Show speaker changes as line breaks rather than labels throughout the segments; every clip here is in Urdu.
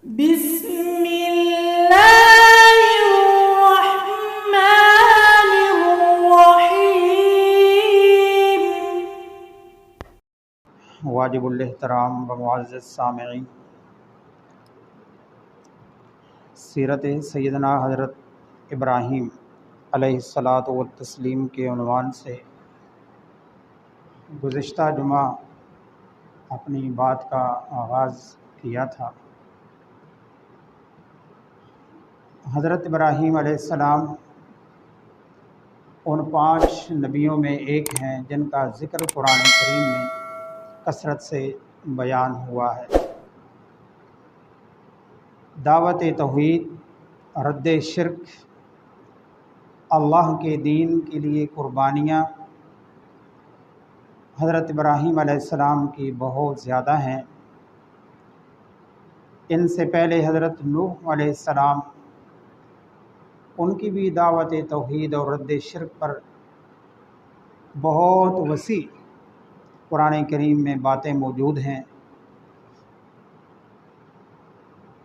بسم اللہ الرحمن الرحیم۔
واجب الاحترام و معزز سامعین، سیرت سیدنا حضرت ابراہیم علیہ الصلاۃ والتسلیم کے عنوان سے گزشتہ جمعہ اپنی بات کا آغاز کیا تھا۔ حضرت ابراہیم علیہ السلام ان 5 نبیوں میں ایک ہیں جن کا ذکر قرآن کریم میں کثرت سے بیان ہوا ہے۔ دعوت توحید، رد شرک، اللہ کے دین کے لیے قربانیاں حضرت ابراہیم علیہ السلام کی بہت زیادہ ہیں۔ ان سے پہلے حضرت نوح علیہ السلام، ان کی بھی دعوت توحید اور رد شرک پر بہت وسیع قرآن کریم میں باتیں موجود ہیں۔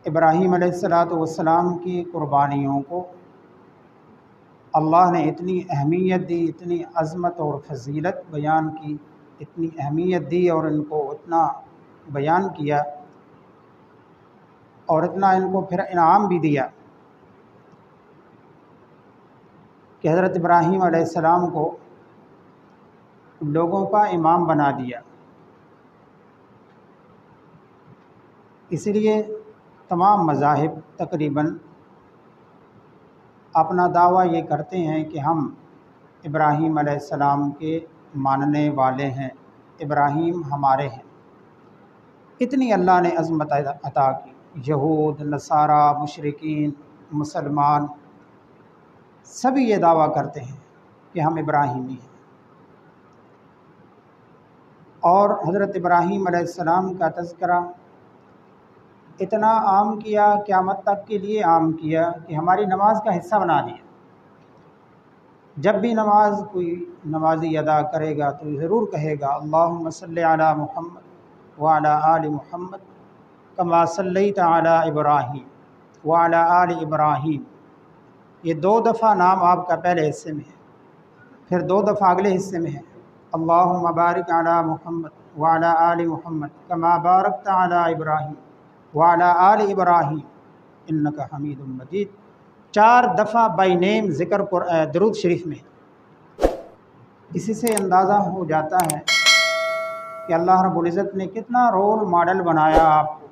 ابراہیم علیہ السلام کی قربانیوں کو اللہ نے اتنی اہمیت دی، اتنی عظمت اور فضیلت بیان کی، اتنی اہمیت دی اور ان کو اتنا بیان کیا اور اتنا ان کو پھر انعام بھی دیا کہ حضرت ابراہیم علیہ السلام کو لوگوں کا امام بنا دیا۔ اس لیے تمام مذاہب تقریباً اپنا دعویٰ یہ کرتے ہیں کہ ہم ابراہیم علیہ السلام کے ماننے والے ہیں، ابراہیم ہمارے ہیں۔ اتنی اللہ نے عظمت عطا کی۔ یہود، نصارہ، مشرکین، مسلمان سبھی یہ دعویٰ کرتے ہیں کہ ہم ابراہیمی ہیں، اور حضرت ابراہیم علیہ السلام کا تذکرہ اتنا عام کیا، قیامت تک کے لیے عام کیا کہ ہماری نماز کا حصہ بنا دیا۔ جب بھی نماز کوئی نمازی ادا کرے گا تو ضرور کہے گا اللہم صلی علی محمد وعلی آل محمد کما صلیت علی ابراہیم وعلی آل ابراہیم۔ یہ 2 دفعہ نام آپ کا پہلے حصے میں ہے، پھر 2 دفعہ اگلے حصے میں ہے اللہم بارک علی محمد وعلی آل محمد کما بارکت علی ابراہیم وعلی آل ابراہیم انک حمید مجید۔ 4 دفعہ بائی نیم ذکر درود شریف میں۔ اسی سے اندازہ ہو جاتا ہے کہ اللہ رب العزت نے کتنا رول ماڈل بنایا آپ کو،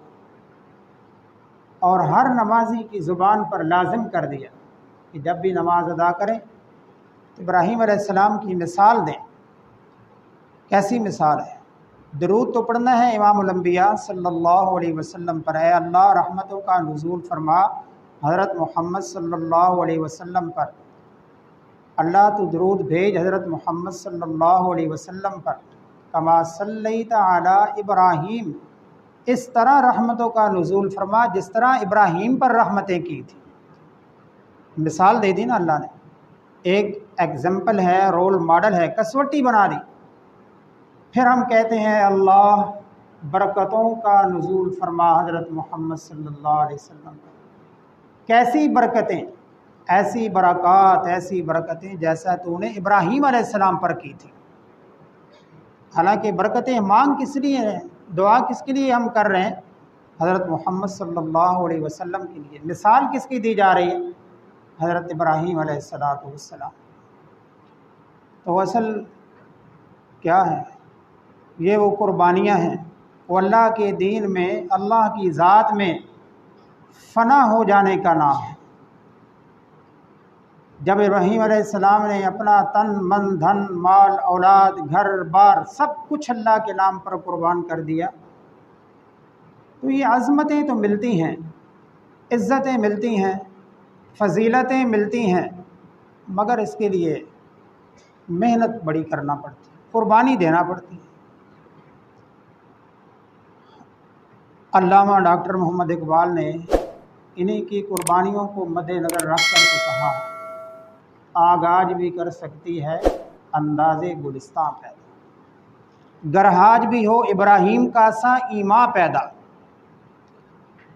اور ہر نمازی کی زبان پر لازم کر دیا کہ جب بھی نماز ادا کریں تو ابراہیم علیہ السلام کی مثال دیں۔ کیسی مثال ہے؟ درود تو پڑھنا ہے امام الانبیاء صلی اللہ علیہ وسلم پر، اے اللہ رحمتوں کا نزول فرما حضرت محمد صلی اللہ علیہ وسلم پر، اللہ تو درود بھیج حضرت محمد صلی اللہ علیہ وسلم پر، کما صلیت علی ابراہیم، اس طرح رحمتوں کا نزول فرما جس طرح ابراہیم پر رحمتیں کی تھی۔ مثال دے دی نا اللہ نے، ایک ایگزامپل ہے، رول ماڈل ہے، کسوٹی بنا دی۔ پھر ہم کہتے ہیں اللہ برکتوں کا نزول فرما حضرت محمد صلی اللہ علیہ وسلم پر۔ کیسی برکتیں؟ ایسی برکتیں جیسا تو نے ابراہیم علیہ السلام پر کی تھی۔ حالانکہ برکتیں مانگ کس لیے ہیں، دعا کس کے لیے ہم کر رہے ہیں؟ حضرت محمد صلی اللہ علیہ وسلم کے لیے۔ مثال کس کی دی جا رہی ہے؟ حضرت ابراہیم علیہ السلام۔ تو اصل کیا ہے؟ یہ وہ قربانیاں ہیں، وہ اللہ کے دین میں، اللہ کی ذات میں فنا ہو جانے کا نام ہے۔ جب ابراہیم علیہ السلام نے اپنا تن، من، دھن، مال، اولاد، گھر بار سب کچھ اللہ کے نام پر قربان کر دیا تو یہ عظمتیں تو ملتی ہیں، عزتیں ملتی ہیں، فضیلتیں ملتی ہیں، مگر اس کے لیے محنت بڑی کرنا پڑتی ہے، قربانی دینا پڑتی ہے۔ علامہ ڈاکٹر محمد اقبال نے انہی کی قربانیوں کو مد نظر رکھ کر تو کہا ہے، آگ آج بھی کر سکتی ہے انداز گلستاں پیدا، گرہاج بھی ہو ابراہیم کا سا ایماں پیدا۔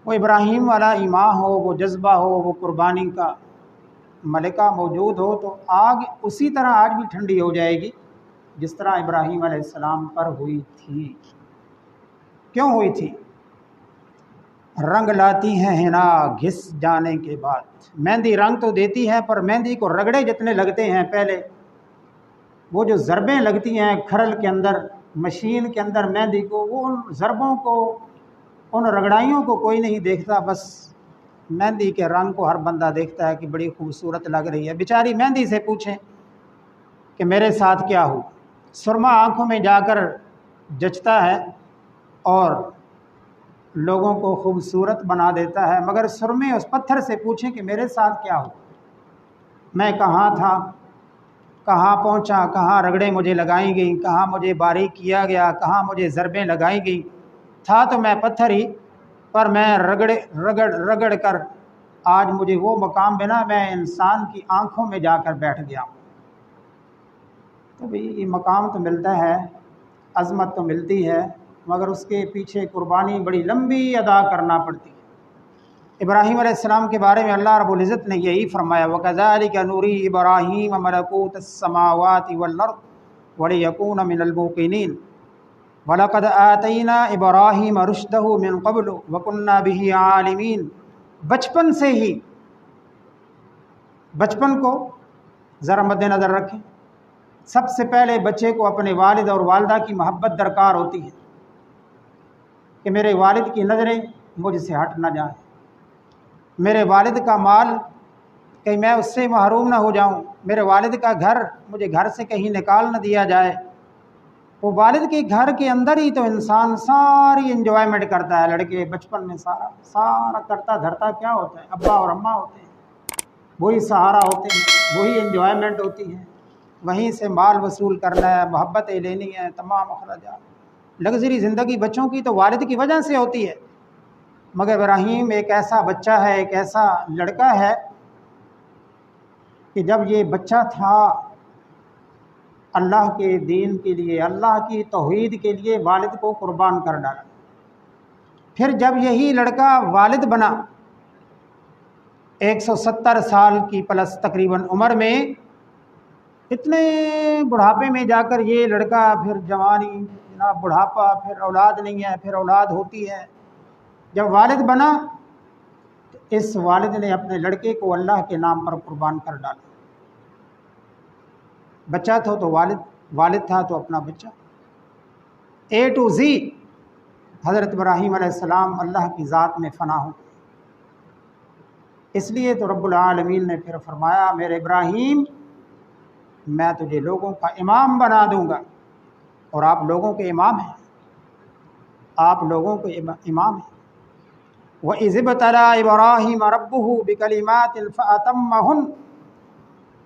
وہ ابراہیم والا ایمان ہو، وہ جذبہ ہو، وہ قربانی کا ملکہ موجود ہو، تو آگ اسی طرح آج بھی ٹھنڈی ہو جائے گی جس طرح ابراہیم علیہ السلام پر ہوئی تھی۔ کیوں ہوئی تھی؟ رنگ لاتی ہیں حنا گھس جانے کے بعد۔ مہندی رنگ تو دیتی ہے، پر مہندی کو رگڑے جتنے لگتے ہیں پہلے، وہ جو ضربیں لگتی ہیں کھرل کے اندر، مشین کے اندر مہندی کو، وہ ان ضربوں کو، ان رگڑائیوں کو کوئی نہیں دیکھتا، بس مہندی کے رنگ کو ہر بندہ دیکھتا ہے کہ بڑی خوبصورت لگ رہی ہے۔ بیچاری مہندی سے پوچھیں کہ میرے ساتھ کیا ہو؟ سرما آنکھوں میں جا کر جچتا ہے اور لوگوں کو خوبصورت بنا دیتا ہے، مگر سرمے اس پتھر سے پوچھیں کہ میرے ساتھ کیا ہو؟ میں کہاں تھا، کہاں پہنچا، کہاں رگڑیں مجھے لگائی گئیں، کہاں مجھے باریک کیا گیا، کہاں مجھے ضربیں لگائی گئیں؟ تھا تو میں پتھر ہی، پر میں رگڑ کر آج مجھے وہ مقام بنا، میں انسان کی آنکھوں میں جا کر بیٹھ گیا ہوں۔ تو بھی یہ مقام تو ملتا ہے، عظمت تو ملتی ہے، مگر اس کے پیچھے قربانی بڑی لمبی ادا کرنا پڑتی ہے۔ ابراہیم علیہ السلام کے بارے میں اللہ رب العزت نے یہی فرمایا، وَكَذَلِكَ نُرِي إِبْرَاهِيمَ مَلَكُوتَ السَّمَاوَاتِ وَالْأَرْضِ وَلِيَكُونَ مِنَ الْمُوقِنِينَ وَلَقَدْ آتَيْنَا إِبْرَاهِيمَ رُشْدَهُ مِنْ قَبْلُ وَكُنَّا بِهِ عَالِمِينَ۔ بچپن سے ہی، بچپن کو ذرا مد نظر رکھیں۔ سب سے پہلے بچے کو اپنے والد اور والدہ کی محبت درکار ہوتی ہے کہ میرے والد کی نظریں مجھ سے ہٹ نہ جائیں، میرے والد کا مال کہیں میں اس سے محروم نہ ہو جاؤں، میرے والد کا گھر مجھے گھر سے کہیں نکال نہ دیا جائے۔ وہ والد کے گھر کے اندر ہی تو انسان ساری انجوائمنٹ کرتا ہے۔ لڑکے بچپن میں سارا کرتا دھرتا کیا ہوتا ہے؟ ابا اور اماں ہوتے ہیں، وہی سہارا ہوتے ہیں، وہی انجوائمنٹ ہوتی ہے، وہیں سے مال وصول کرنا ہے، محبتیں لینی ہیں، تمام اخراجات، لگژری زندگی بچوں کی تو والد کی وجہ سے ہوتی ہے۔ مگر ابراہیم ایک ایسا بچہ ہے، ایک ایسا لڑکا ہے کہ جب یہ بچہ تھا اللہ کے دین کے لیے، اللہ کی توحید کے لیے والد کو قربان کر ڈالا۔ پھر جب یہی لڑکا والد بنا، 170 سال کی پلس تقریباً عمر میں، اتنے بڑھاپے میں جا کر یہ لڑکا، پھر جوانی، جناب بڑھاپا، پھر اولاد نہیں ہے، پھر اولاد ہوتی ہے۔ جب والد بنا تو اس والد نے اپنے لڑکے کو اللہ کے نام پر قربان کر ڈالا۔ بچہ تھا تو والد تھا تو اپنا بچہ، A to Z حضرت ابراہیم علیہ السلام اللہ کی ذات میں فنا ہو۔ اس لیے تو رب العالمین نے پھر فرمایا، میرے ابراہیم میں تجھے لوگوں کا امام بنا دوں گا، اور آپ لوگوں کے امام ہیں، آپ لوگوں کے امام ہیں۔ وَإِذِ ابْتَلَىٰ إِبْرَاهِيمَ رَبُّهُ بِكَلِمَاتٍ فَأَتَمَّهُنَّ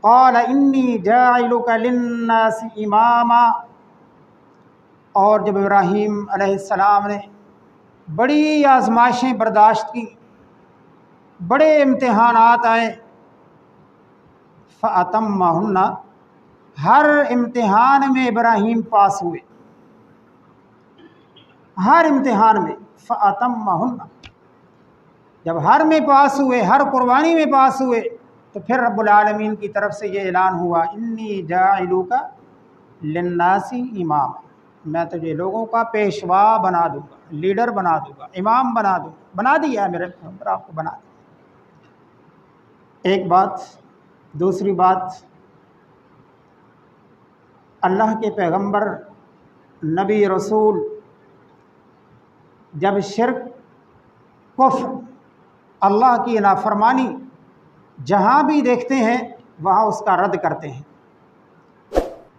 قَالَ إِنِّي جَاعِلُكَ لِلنَّاسِ إِمَامًا۔ اور جب ابراہیم علیہ السلام نے بڑی آزمائشیں برداشت کی، بڑے امتحانات آئے، فَأَتَمَّهُنَّ، ہر امتحان میں ابراہیم پاس ہوئے، ہر امتحان میں، فَأَتَمَّهُنَّ، جب ہر میں پاس ہوئے، ہر قربانی میں پاس ہوئے، تو پھر رب العالمین کی طرف سے یہ اعلان ہوا، انی جاعلک للناس امام، میں تجھے لوگوں کا پیشوا بنا دوں گا، لیڈر بنا دوں گا، امام بنا دوں گا۔ بنا دیا ہے میرے پیغمبر، آپ کو بنا دیا۔ ایک بات، دوسری بات، اللہ کے پیغمبر، نبی، رسول جب شرک، کفر، اللہ کی نافرمانی جہاں بھی دیکھتے ہیں وہاں اس کا رد کرتے ہیں۔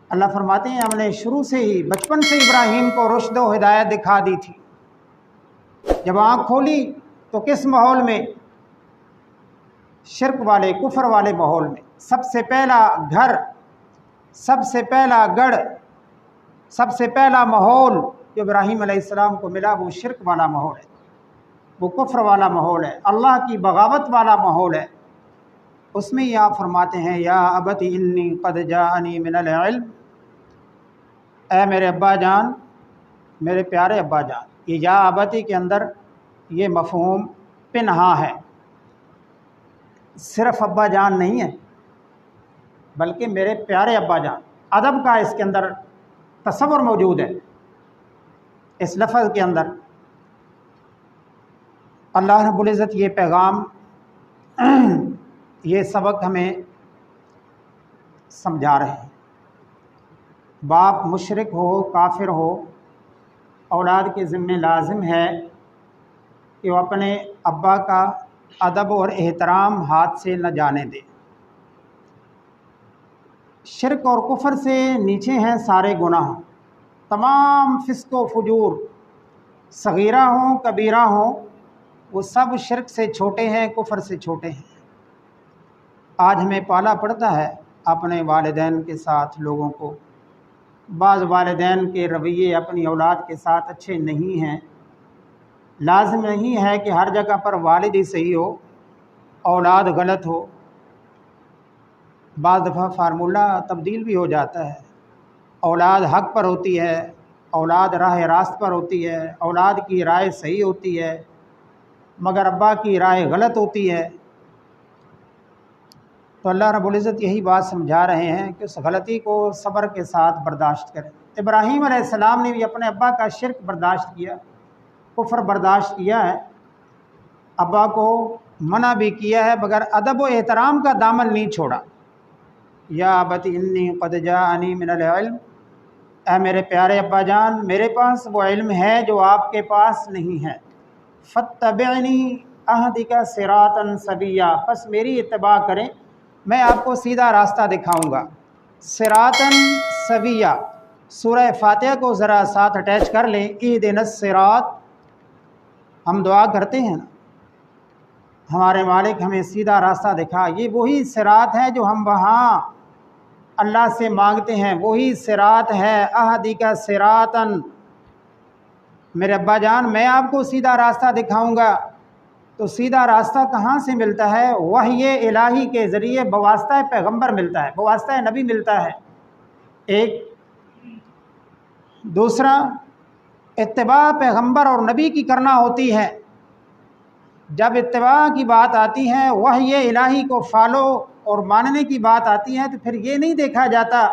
اللہ فرماتے ہیں ہم نے شروع سے ہی، بچپن سے ابراہیم کو رشد و ہدایت دکھا دی تھی۔ جب آنکھ کھولی تو کس ماحول میں؟ شرک والے، کفر والے ماحول میں۔ سب سے پہلا گھر، سب سے پہلا گڑھ، سب سے پہلا ماحول جو ابراہیم علیہ السلام کو ملا وہ شرک والا ماحول ہے، وہ کفر والا ماحول ہے، اللہ کی بغاوت والا ماحول ہے۔ اس میں ہی آپ فرماتے ہیں، یا ابت انی قد جاءنی من العلم، اے میرے ابا جان، میرے پیارے ابا جان۔ یہ یا ابتی کے اندر یہ مفہوم پنہا ہے، صرف ابا جان نہیں ہے بلکہ میرے پیارے ابا جان۔ ادب کا اس کے اندر تصور موجود ہے اس لفظ کے اندر۔ اللہ رب العزت یہ پیغام یہ سبق ہمیں سمجھا رہے ہیں۔ باپ مشرک ہو کافر ہو، اولاد کے ذمہ لازم ہے کہ وہ اپنے ابا کا ادب اور احترام ہاتھ سے نہ جانے دے۔ شرک اور کفر سے نیچے ہیں سارے گناہ، تمام فسق و فجور، صغیرہ ہوں کبیرہ ہوں، وہ سب شرک سے چھوٹے ہیں، کفر سے چھوٹے ہیں۔ آج ہمیں پالا پڑتا ہے اپنے والدین کے ساتھ لوگوں کو۔ بعض والدین کے رویے اپنی اولاد کے ساتھ اچھے نہیں ہیں۔ لازم نہیں ہے کہ ہر جگہ پر والد ہی صحیح ہو، اولاد غلط ہو۔ بعض دفعہ فارمولہ تبدیل بھی ہو جاتا ہے، اولاد حق پر ہوتی ہے، اولاد راہ راست پر ہوتی ہے، اولاد کی رائے صحیح ہوتی ہے مگر ابا کی رائے غلط ہوتی ہے۔ تو اللہ رب العزت یہی بات سمجھا رہے ہیں کہ اس غلطی کو صبر کے ساتھ برداشت کریں۔ ابراہیم علیہ السلام نے بھی اپنے ابا کا شرک برداشت کیا، کفر برداشت کیا ہے، ابا کو منع بھی کیا ہے مگر ادب و احترام کا دامن نہیں چھوڑا۔ یا ابت انی قد جاءنی من العلم، اے میرے پیارے ابا جان، میرے پاس وہ علم ہے جو آپ کے پاس نہیں ہے۔ فاتبعنی اہدک صراطا سویا، پس میری اتباع کریں، میں آپ کو سیدھا راستہ دکھاؤں گا۔ صراطا سویا، سورہ فاتحہ کو ذرا ساتھ اٹیچ کر لیں۔ اہدنا الصراط، ہم دعا کرتے ہیں نا، ہمارے مالک ہمیں سیدھا راستہ دکھا، یہ وہی صراط ہے جو ہم وہاں اللہ سے مانگتے ہیں، وہی صراط ہے۔ اہدک صراطا، میرے ابا جان میں آپ کو سیدھا راستہ دکھاؤں گا۔ تو سیدھا راستہ کہاں سے ملتا ہے؟ وحی الہی کے ذریعے بواسطہ پیغمبر ملتا ہے، بواسطہ نبی ملتا ہے۔ ایک دوسرا، اتباع پیغمبر اور نبی کی کرنا ہوتی ہے۔ جب اتباع کی بات آتی ہے، وحی الہی کو فالو اور ماننے کی بات آتی ہے، تو پھر یہ نہیں دیکھا جاتا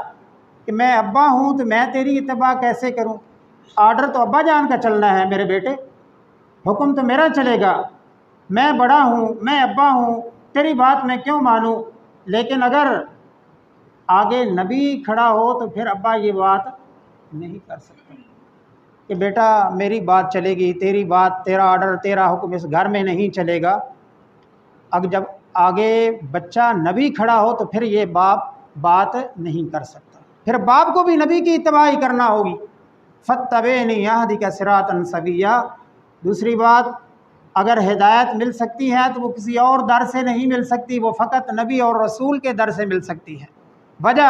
کہ میں ابا ہوں تو میں تیری اتباع کیسے کروں۔ آرڈر تو ابا جان کا چلنا ہے میرے بیٹے، حکم تو میرا چلے گا، میں بڑا ہوں، میں ابا ہوں، تیری بات میں کیوں مانوں۔ لیکن اگر آگے نبی کھڑا ہو تو پھر ابا یہ بات نہیں کر سکتا کہ بیٹا میری بات چلے گی، تیری بات، تیرا آرڈر، تیرا حکم اس گھر میں نہیں چلے گا۔ اگر جب آگے بچہ نبی کھڑا ہو تو پھر یہ باپ بات نہیں کر سکتا، پھر باپ کو بھی نبی کی اتباع ہی کرنا ہوگی۔ فاتبعنی اہدک صراطا سویا۔ دوسری بات، اگر ہدایت مل سکتی ہے تو وہ کسی اور در سے نہیں مل سکتی، وہ فقط نبی اور رسول کے در سے مل سکتی ہے۔ وجہ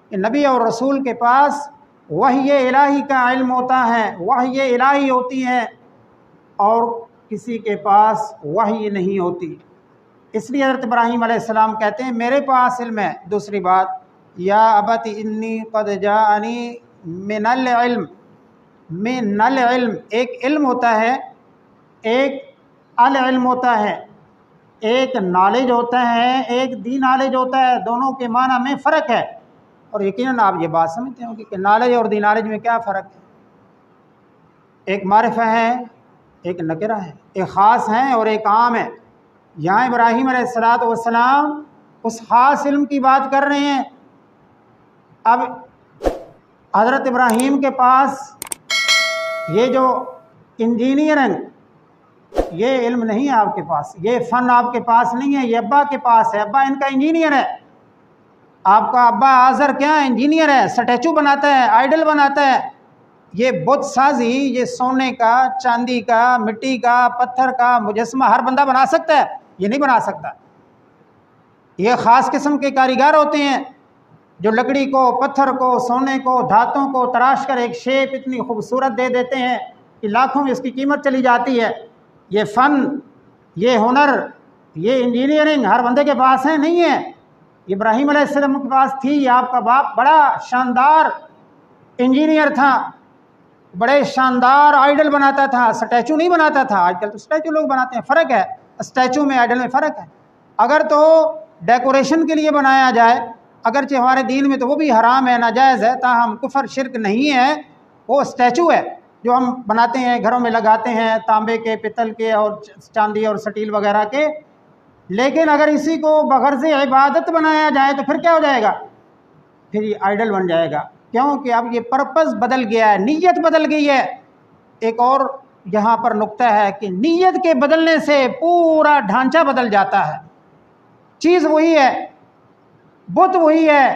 کہ نبی اور رسول کے پاس وحی الہی کا علم ہوتا ہے، وحی الہی ہوتی ہے، اور کسی کے پاس وحی نہیں ہوتی۔ اس لیے حضرت ابراہیم علیہ السلام کہتے ہیں میرے پاس علم ہے۔ دوسری بات، یا ابت انی قد جاءنی من العلم، من العلم، ایک علم ہوتا ہے، ایک العلم ہوتا ہے، ایک نالج ہوتا ہے، ایک دی نالج ہوتا ہے، دونوں کے معنی میں فرق ہے۔ اور یقیناً آپ یہ بات سمجھتے ہوں کہ نالج اور دی نالج میں کیا فرق ہے؟ ایک معرفہ ہے، ایک نکرہ ہے، ایک خاص ہے اور ایک عام ہے۔ یہاں ابراہیم علیہ السلام اس خاص علم کی بات کر رہے ہیں۔ اب حضرت ابراہیم کے پاس یہ جو انجینئرنگ، یہ علم نہیں ہے آپ کے پاس، یہ فن آپ کے پاس نہیں ہے، یہ ابا کے پاس ہے۔ ابا ان کا انجینئر ہے۔ آپ کا ابا آذر کیا ہے؟ انجینئر ہے، سٹیچو بناتا ہے، آئیڈل بناتا ہے۔ یہ بت سازی، یہ سونے کا، چاندی کا، مٹی کا، پتھر کا مجسمہ ہر بندہ بنا سکتا ہے؟ یہ نہیں بنا سکتا۔ یہ خاص قسم کے کاریگر ہوتے ہیں جو لکڑی کو، پتھر کو، سونے کو، دھاتوں کو تراش کر ایک شیپ اتنی خوبصورت دے دیتے ہیں کہ لاکھوں میں اس کی قیمت چلی جاتی ہے۔ یہ فن، یہ ہنر، یہ انجینئرنگ ہر بندے کے پاس ہے؟ نہیں ہے۔ ابراہیم علیہ السلام کے پاس تھی۔ آپ کا باپ بڑا شاندار انجینئر تھا، بڑے شاندار آئیڈل بناتا تھا، سٹیچو نہیں بناتا تھا۔ آج کل تو سٹیچو لوگ بناتے ہیں، فرق ہے۔ اسٹیچو میں آئیڈل میں فرق ہے. اگر تو ڈیکوریشن کے لیے بنایا جائے، اگرچہ ہمارے دین میں تو وہ بھی حرام ہے، ناجائز ہے، تاہم کفر شرک نہیں ہے. وہ اسٹیچو ہے جو ہم بناتے ہیں، گھروں میں لگاتے ہیں، تانبے کے، پتل کے اور چاندی اور سٹیل وغیرہ کے. لیکن اگر اسی کو بغرض عبادت بنایا جائے تو پھر کیا ہو جائے گا؟ پھر یہ آئیڈل بن جائے گا. کیونکہ اب یہ پرپز بدل گیا ہے، نیت بدل گئی ہے. ایک اور یہاں پر نقطہ ہے کہ نیت کے بدلنے سے پورا ڈھانچہ بدل جاتا ہے. چیز وہی ہے، بت وہی ہے،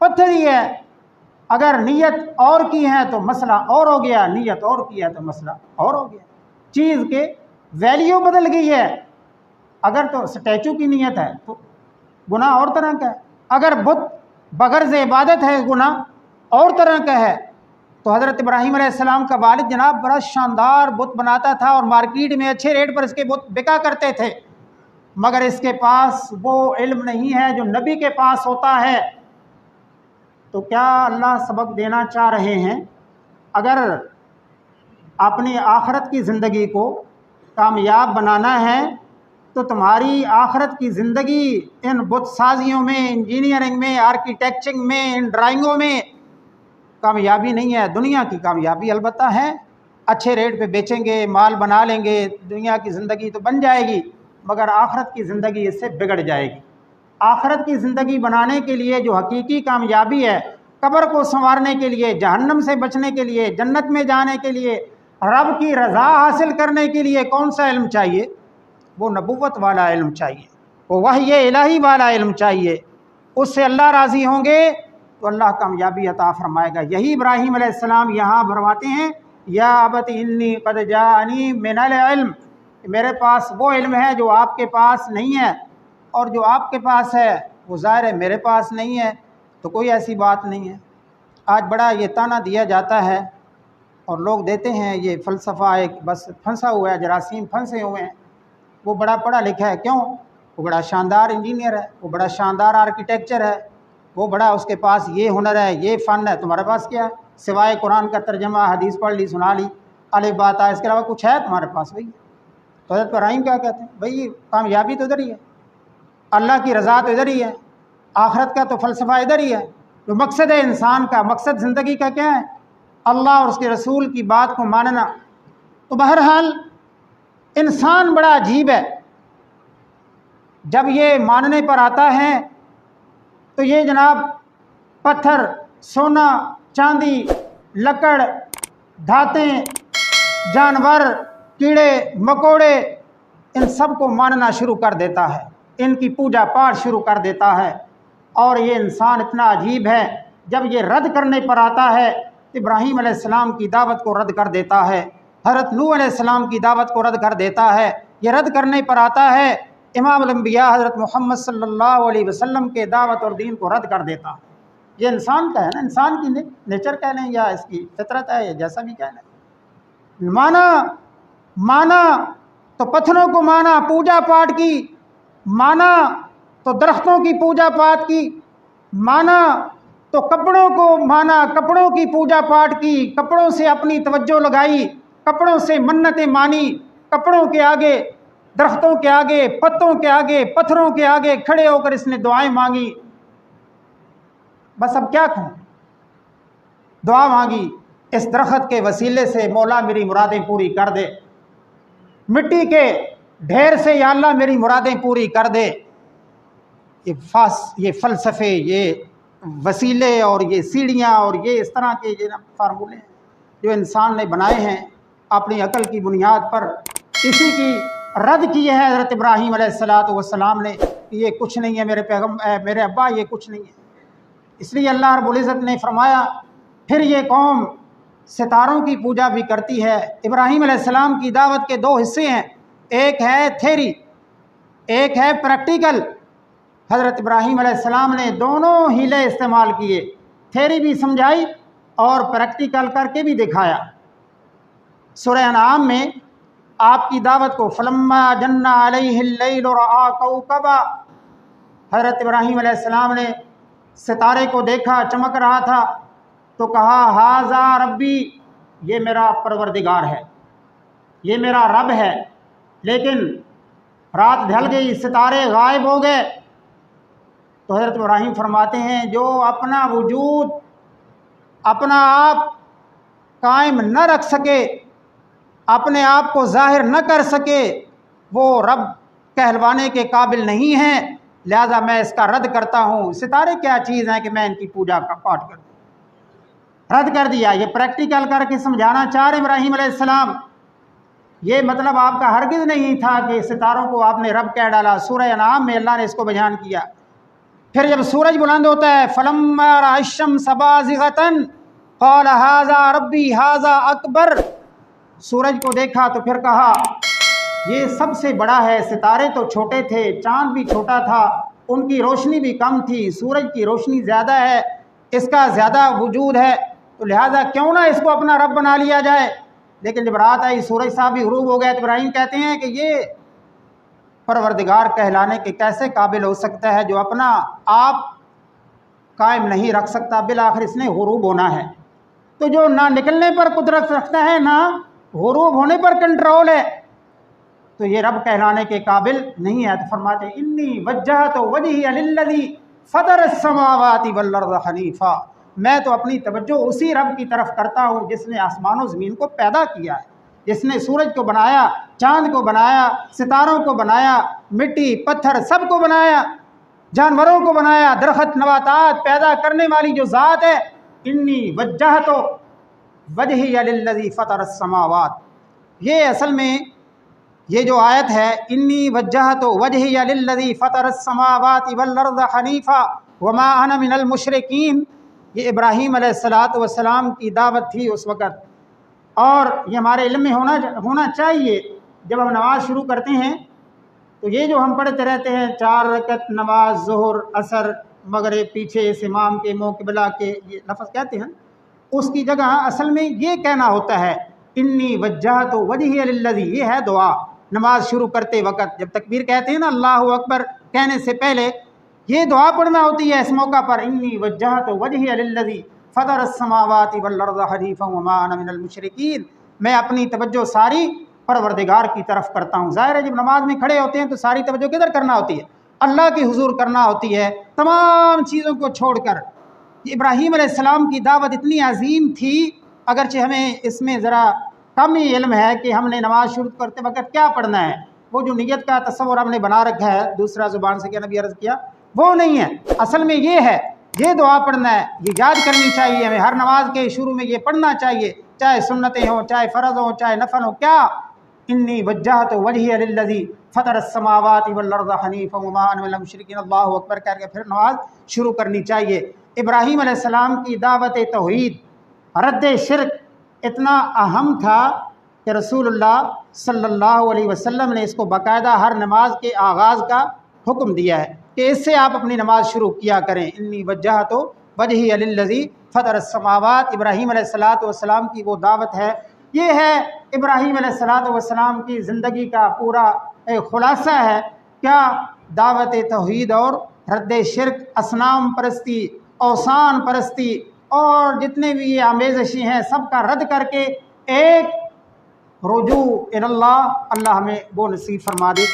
پتھر ہی ہے. اگر نیت اور کی ہے تو مسئلہ اور ہو گیا، نیت اور کی ہے تو مسئلہ اور ہو گیا. چیز کے ویلیو بدل گئی ہے. اگر تو اسٹیچو کی نیت ہے تو گناہ اور طرح کا ہے، اگر بت بغرض عبادت ہے گناہ اور طرح کا ہے. تو حضرت ابراہیم علیہ السلام کا والد جناب بڑا شاندار بت بناتا تھا اور مارکیٹ میں اچھے ریٹ پر اس کے بت بکا کرتے تھے، مگر اس کے پاس وہ علم نہیں ہے جو نبی کے پاس ہوتا ہے. تو کیا اللہ سبق دینا چاہ رہے ہیں؟ اگر اپنی آخرت کی زندگی کو کامیاب بنانا ہے تو تمہاری آخرت کی زندگی ان بت سازیوں میں، انجینئرنگ میں، آرکیٹیکچرنگ میں، ان ڈرائنگوں میں کامیابی نہیں ہے. دنیا کی کامیابی البتہ ہے، اچھے ریٹ پہ بیچیں گے، مال بنا لیں گے، دنیا کی زندگی تو بن جائے گی، مگر آخرت کی زندگی اس سے بگڑ جائے گی. آخرت کی زندگی بنانے کے لیے جو حقیقی کامیابی ہے، قبر کو سنوارنے کے لیے، جہنم سے بچنے کے لیے، جنت میں جانے کے لیے، رب کی رضا حاصل کرنے کے لیے کون سا علم چاہیے؟ وہ نبوت والا علم چاہیے، وہ وحی الہی والا علم چاہیے. اس سے اللہ راضی ہوں گے تو اللہ کامیابی عطا فرمائے گا. یہی ابراہیم علیہ السلام یہاں فرماتے ہیں، یا ابت انی قد جاءنی من العلم، میرے پاس وہ علم ہے جو آپ کے پاس نہیں ہے، اور جو آپ کے پاس ہے وہ ظاہر ہے میرے پاس نہیں ہے. تو کوئی ایسی بات نہیں ہے. آج بڑا یہ تانا دیا جاتا ہے اور لوگ دیتے ہیں، یہ فلسفہ ایک بس پھنسا ہوا ہے، جراثیم پھنسے ہوئے ہیں. وہ بڑا پڑھا لکھا ہے، کیوں؟ وہ بڑا شاندار انجینئر ہے، وہ بڑا شاندار آرکیٹیکچر ہے، وہ بڑا اس کے پاس یہ ہنر ہے، یہ فن ہے. تمہارے پاس کیا ہے؟ سوائے قرآن کا ترجمہ، حدیث پڑھ لی، سنا لی، الف بات ہے، اس کے علاوہ کچھ ہے تمہارے پاس؟ وہی تو حضرت ابراہیم کیا کہتے ہیں؟ بھائی کامیابی تو ادھر ہی ہے، اللہ کی رضا تو ادھر ہی ہے، آخرت کا تو فلسفہ ادھر ہی ہے. جو مقصد ہے انسان کا، مقصد زندگی کا کیا ہے؟ اللہ اور اس کے رسول کی بات کو ماننا. تو بہرحال انسان بڑا عجیب ہے، جب یہ ماننے پر آتا ہے تو یہ جناب پتھر، سونا، چاندی، لکڑ، دھاتیں، جانور، کیڑے مکوڑے، ان سب کو ماننا شروع کر دیتا ہے، ان کی پوجا پاٹ شروع کر دیتا ہے. اور یہ انسان اتنا عجیب ہے، جب یہ رد کرنے پر آتا ہے تو ابراہیم علیہ السلام کی دعوت کو رد کر دیتا ہے، حضرت نوح علیہ السلام کی دعوت کو رد کر دیتا ہے. یہ رد کرنے پر آتا ہے امام الانبیاء حضرت محمد صلی اللہ علیہ وسلم کے دعوت اور دین کو رد کر دیتا ہے. یہ انسان کا ہے نا، انسان کی نیچر کہہ لیں یا اس کی فطرت ہے، یا جیسا بھی کہہ لیں. مانا تو پتھروں کو مانا، پوجا پاٹ کی، مانا تو درختوں کی پوجا پاٹ کی، مانا تو کپڑوں کو مانا، کپڑوں کی پوجا پاٹ کی، کپڑوں سے اپنی توجہ لگائی، کپڑوں سے منتیں مانی، کپڑوں کے آگے، درختوں کے آگے، پتوں کے آگے، پتھروں کے آگے کھڑے ہو کر اس نے دعائیں مانگی. بس اب کیا کہوں، دعا مانگی اس درخت کے وسیلے سے، مولا میری مرادیں پوری کر دے. مٹی کے ڈھیر سے یا اللہ میری مرادیں پوری کر دے. یہ فلسفے، یہ وسیلے اور یہ سیڑھیاں اور یہ اس طرح کے یہ فارمولے ہیں جو انسان نے بنائے ہیں اپنی عقل کی بنیاد پر. اسی کی رد کی ہے حضرت ابراہیم علیہ السلام نے کہ یہ کچھ نہیں ہے میرے ابا، یہ کچھ نہیں ہے. اس لیے اللہ رب العزت نے فرمایا پھر یہ قوم ستاروں کی پوجا بھی کرتی ہے. ابراہیم علیہ السلام کی دعوت کے دو حصے ہیں، ایک ہے تھیری، ایک ہے پریکٹیکل. حضرت ابراہیم علیہ السلام نے دونوں ہیلے استعمال کیے، تھیری بھی سمجھائی اور پریکٹیکل کر کے بھی دکھایا. سورہ انعام میں آپ کی دعوت کو فلما جن علیہ اللیل رأى کوكبا، حضرت ابراہیم علیہ السلام نے ستارے کو دیکھا، چمک رہا تھا تو کہا ھذا ربی، یہ میرا پروردگار ہے، یہ میرا رب ہے. لیکن رات ڈھل گئی، ستارے غائب ہو گئے، تو حضرت ابراہیم فرماتے ہیں جو اپنا وجود اپنا آپ قائم نہ رکھ سکے، اپنے آپ کو ظاہر نہ کر سکے، وہ رب کہلوانے کے قابل نہیں ہیں، لہذا میں اس کا رد کرتا ہوں۔ ستارے کیا چیز ہیں کہ میں ان کی پوجا کا پاٹ کروں؟ رد کر دیا۔ یہ پریکٹیکل کر کے سمجھانا چاہ رہے ابراہیم علیہ السلام۔ یہ مطلب آپ کا ہرگز نہیں تھا کہ ستاروں کو آپ نے رب کہہ ڈالا۔ سورہ انعام میں اللہ نے اس کو بیان کیا۔ پھر جب سورج بلند ہوتا ہے، فَلَمَّا رَأَى الشَّمْسَ بَازِغَةً قَالَ هَذَا رَبِّي هَذَا أَكْبَرُ، سورج کو دیکھا تو پھر کہا یہ سب سے بڑا ہے۔ ستارے تو چھوٹے تھے، چاند بھی چھوٹا تھا، ان کی روشنی بھی کم تھی، سورج کی روشنی زیادہ ہے، اس کا زیادہ وجود ہے، تو لہٰذا کیوں نہ اس کو اپنا رب بنا لیا جائے۔ لیکن جب رات آئی، سورج صاحب بھی غروب ہو گیا، تو ابراہیم کہتے ہیں کہ یہ پروردگار کہلانے کے کیسے قابل ہو سکتا ہے جو اپنا آپ قائم نہیں رکھ سکتا، بالآخر اس نے غروب ہونا ہے۔ تو جو نہ نکلنے پر قدرت رکھتا ہے، نہ غروب ہونے پر کنٹرول ہے، تو یہ رب کہلانے کے قابل نہیں ہے۔ تو فرماتے ہیں انی وجہت وجہی للذی فطر السماوات والارض حنیفا، میں تو اپنی توجہ اسی رب کی طرف کرتا ہوں جس نے آسمان و زمین کو پیدا کیا ہے، جس نے سورج کو بنایا، چاند کو بنایا، ستاروں کو بنایا، مٹی پتھر سب کو بنایا، جانوروں کو بنایا، درخت نباتات پیدا کرنے والی جو ذات ہے۔ انی وجہت وجہی للذی فطر السماوات، یہ اصل میں یہ جو آیت ہے انی وجہت وجہی للذی فطر السماوات والارض حنیفا وما انا من المشرکین، یہ ابراہیم علیہ السلام کی دعوت تھی اس وقت، اور یہ ہمارے علم میں ہونا چاہیے۔ جب ہم نماز شروع کرتے ہیں تو یہ جو ہم پڑھتے رہتے ہیں 4 رکعت نماز، ظہر، عصر، مغرب، پیچھے اس امام کے منہ قبلہ کے یہ لفظ کہتے ہیں، اس کی جگہ اصل میں یہ کہنا ہوتا ہے انی وجہت وجہی للذی، یہ ہے دعا۔ نماز شروع کرتے وقت جب تکبیر کہتے ہیں نا، اللہ اکبر کہنے سے پہلے یہ دعا پڑھنا ہوتی ہے اس موقع پر، انی وجہت وجہی للذی فطر السماوات والارض حنیفا وما انا من المشرکین، میں اپنی توجہ ساری پروردگار کی طرف کرتا ہوں۔ ظاہر ہے جب نماز میں کھڑے ہوتے ہیں تو ساری توجہ کدھر کرنا ہوتی ہے؟ اللہ کی حضور کرنا ہوتی ہے، تمام چیزوں کو چھوڑ کر۔ ابراہیم علیہ السلام کی دعوت اتنی عظیم تھی، اگرچہ ہمیں اس میں ذرا کم ہی علم ہے کہ ہم نے نماز شروع کرتے وقت کیا پڑھنا ہے۔ وہ جو نیت کا تصور ہم نے بنا رکھا ہے دوسرا زبان سے کیا نبی عرض کیا، وہ نہیں ہے۔ اصل میں یہ ہے، یہ دعا پڑھنا ہے، یہ یاد کرنی چاہیے ہمیں، ہر نماز کے شروع میں یہ پڑھنا چاہیے، چاہے سنتیں ہوں، چاہے فرض ہوں، چاہے نفل ہوں۔ کیا؟ انی وجہت وجہی للذی فطر السماوات والارض حنیفا وما انا من المشرکین، اللہ اکبر کہہ کے پھر نماز شروع کرنی چاہیے۔ ابراہیم علیہ السلام کی دعوت توحید، رد شرک اتنا اہم تھا کہ رسول اللہ صلی اللہ علیہ وسلم نے اس کو باقاعدہ ہر نماز کے آغاز کا حکم دیا ہے کہ اس سے آپ اپنی نماز شروع کیا کریں۔ انی وجہت وجہی للذی فطر السماوات، ابراہیم علیہ السلام کی وہ دعوت ہے۔ یہ ہے ابراہیم علیہ السلام کی زندگی کا پورا ایک خلاصہ ہے۔ کیا؟ دعوت توحید اور رد شرک، اصنام پرستی، اوثان پرستی، اور جتنے بھی یہ آمیزشیں ہیں سب کا رد کر کے ایک رجوع اللہ ہمیں وہ نصیب فرما دے۔